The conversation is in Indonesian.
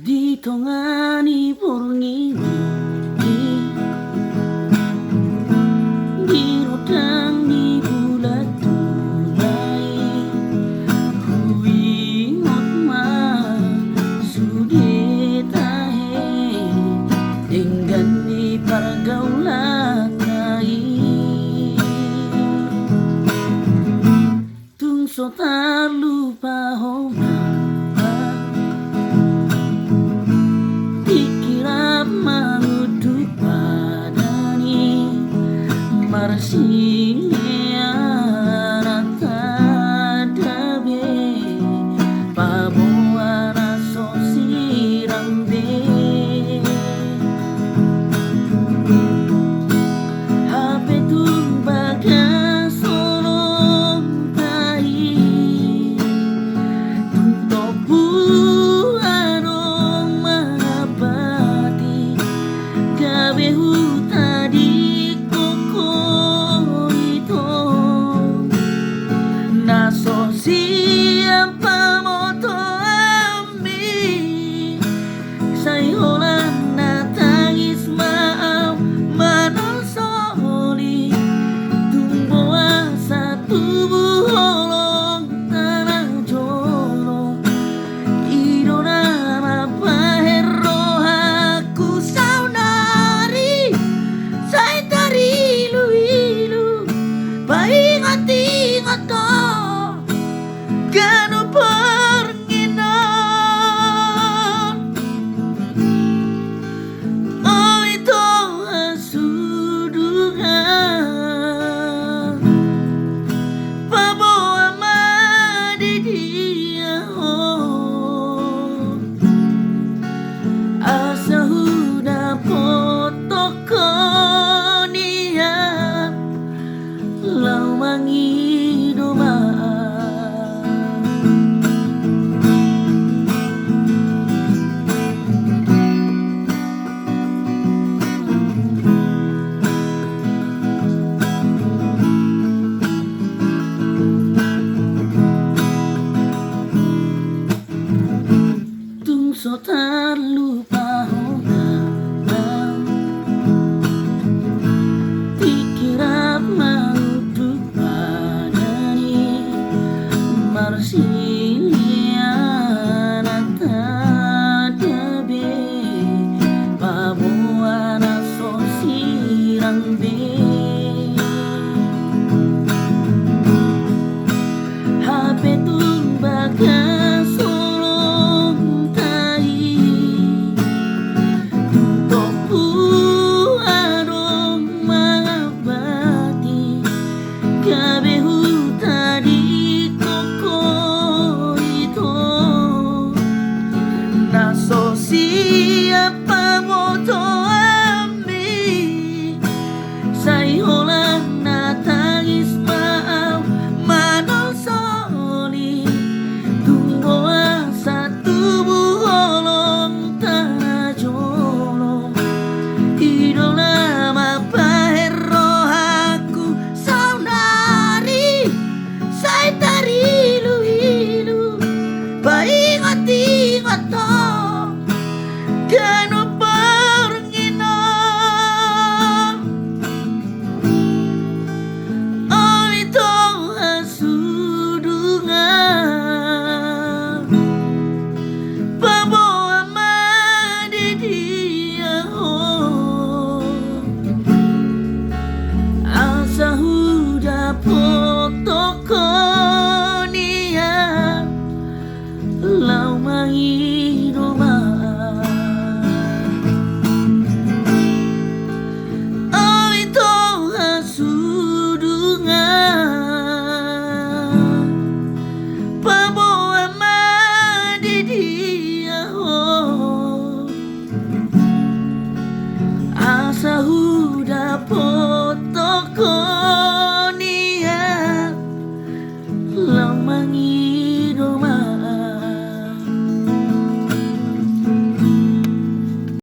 Ditongani burngini dirudang di bulat tulai huingot ma sude tahe dengan di pargaulakai tung so tak lupa homa Marsilia tadabe pabuana sosirambe hape tumbaga solong tai tuntopu arong mabati gawe hutadi naso siapa moto ami sayuran na tangis maaf manol soli tumbo asa tubuh holong tanah jolong idona mapahero aku saunari say tari ilu paingat-ingat to Gano Panginoon oh ito asudungan pabawa madidiya asa huda potoko niya lawangi doma so tak lupa pikiran mautuk padani marsilia tadabe pabuana sosirambe hape tumbaga naso siapa moto ami sayuran na tangis maaf manol soli tumbo asa tubuh holong tanah jolong idona mapahero aku saunari say tari ilu paingat-ingat to Gano Panginoon oh ito asudungan pabawa madidiya asa huda potoko niya lawangi doma pabawa madidiya asa huda potoko